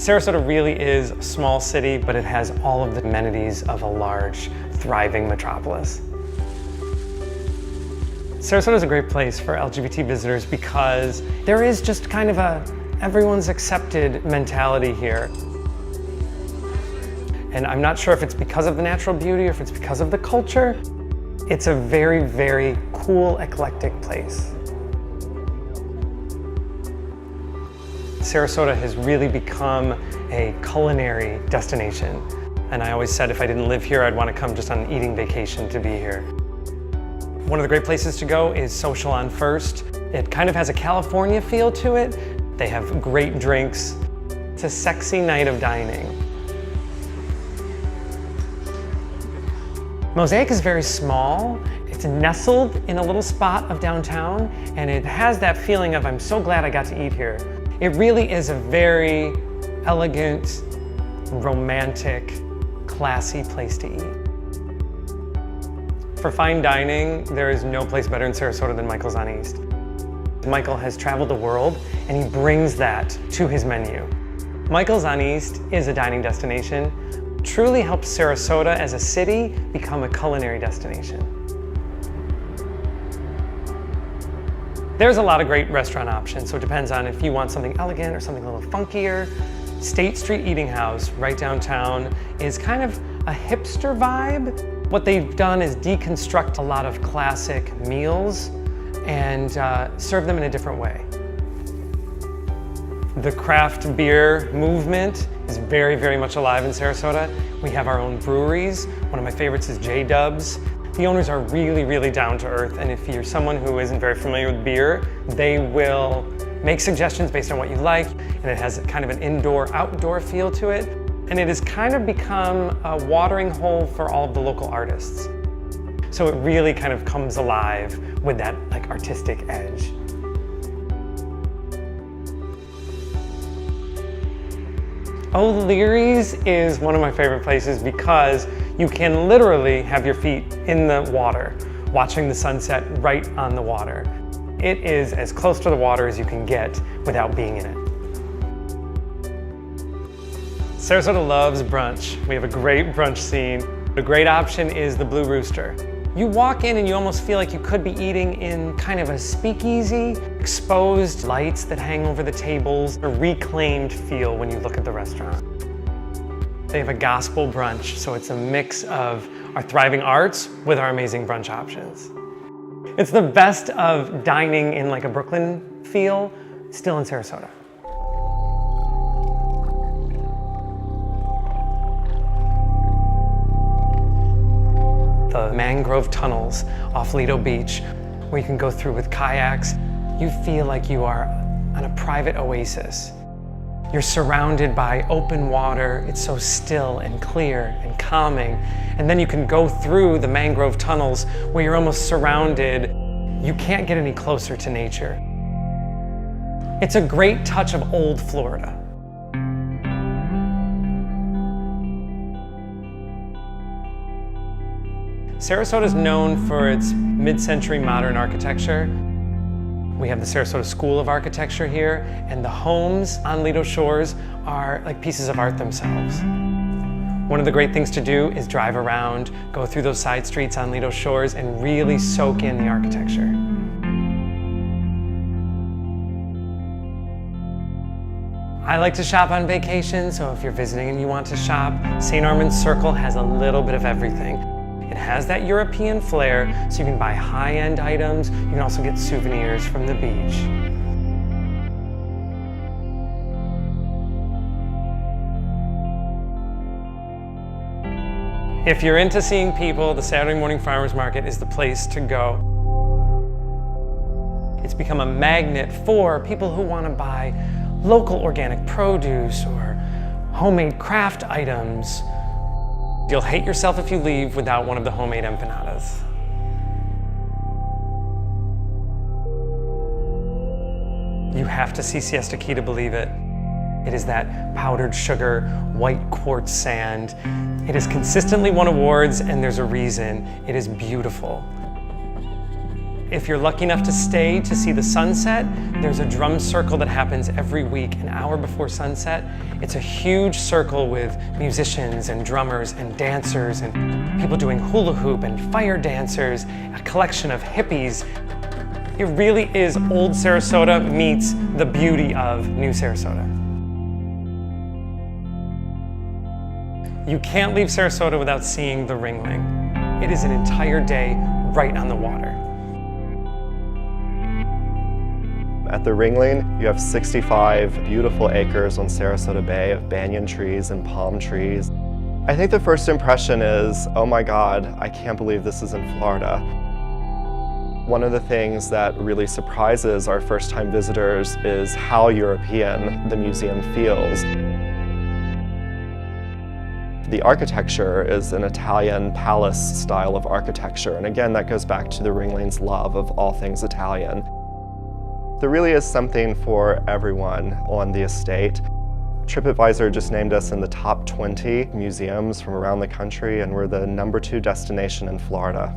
Sarasota really is a small city, but it has all of the amenities of a large, thriving metropolis. Sarasota is a great place for LGBT visitors because there is just kind of a everyone's accepted mentality here. And I'm not sure if it's because of the natural beauty or if it's because of the culture. It's a very, very cool, eclectic place. Sarasota has really become a culinary destination. And I always said if I didn't live here, I'd want to come just on an eating vacation to be here. One of the great places to go is Social on First. It kind of has a California feel to it. They have great drinks. It's a sexy night of dining. Mosaic is very small. It's nestled in a little spot of downtown, and it has that feeling of, I'm so glad I got to eat here. It really is a very elegant, romantic, classy place to eat. For fine dining, there is no place better in Sarasota than Michael's on East. Michael has traveled the world, and he brings that to his menu. Michael's on East is a dining destination, truly helps Sarasota as a city become a culinary destination. There's a lot of great restaurant options, so it depends on if you want something elegant or something a little funkier. State Street Eating House, right downtown, is kind of a hipster vibe. What they've done is deconstruct a lot of classic meals and serve them in a different way. The craft beer movement is very, very much alive in Sarasota. We have our own breweries. One of my favorites is JDubs. The owners are really, really down to earth, and if you're someone who isn't very familiar with beer, they will make suggestions based on what you like, and it has kind of an indoor-outdoor feel to it, and it has kind of become a watering hole for all of the local artists. So it really kind of comes alive with that like artistic edge. OLearys is one of my favorite places because you can literally have your feet in the water, watching the sunset right on the water. It is as close to the water as you can get without being in it. Sarasota loves brunch. We have a great brunch scene. A great option is the Blue Rooster. You walk in and you almost feel like you could be eating in kind of a speakeasy, exposed lights that hang over the tables, a reclaimed feel when you look at the restaurant. They have a gospel brunch, so it's a mix of our thriving arts with our amazing brunch options. It's the best of dining in like a Brooklyn feel, still in Sarasota. The Mangrove tunnels off Lido Beach, where you can go through with kayaks. You feel like you are on a private oasis. You're surrounded by open water. It's so still and clear and calming. And then you can go through the mangrove tunnels where you're almost surrounded. You can't get any closer to nature. It's a great touch of old Florida. Sarasota is known for its mid-century modern architecture. We have the Sarasota School of Architecture here, and the homes on Lido Shores are like pieces of art themselves. One of the great things to do is drive around, go through those side streets on Lido Shores, and really soak in the architecture. I like to shop on vacation, so if you're visiting and you want to shop, St. Armand Circle has a little bit of everything. It has that European flair, so you can buy high-end items. You can also get souvenirs from the beach. If you're into seeing people, the Saturday morning farmers market is the place to go. It's become a magnet for people who want to buy local organic produce or homemade craft items. You'll hate yourself if you leave without one of the homemade empanadas. You have to see Siesta Key to believe it. It is that powdered sugar, white quartz sand. It has consistently won awards, and there's a reason. It is beautiful. If you're lucky enough to stay to see the sunset, there's a drum circle that happens every week, an hour before sunset. It's a huge circle with musicians and drummers and dancers and people doing hula hoop and fire dancers, a collection of hippies. It really is old Sarasota meets the beauty of new Sarasota. You can't leave Sarasota without seeing the Ringling. It is an entire day right on the water. At the Ringling, you have 65 beautiful acres on Sarasota Bay of banyan trees and palm trees. I think the first impression is, oh my God, I can't believe this is in Florida. One of the things that really surprises our first-time visitors is how European the museum feels. The architecture is an Italian palace style of architecture, and again, that goes back to the Ringling's love of all things Italian. There really is something for everyone on the estate. TripAdvisor just named us in the top 20 museums from around the country, and we're the #2 destination in Florida.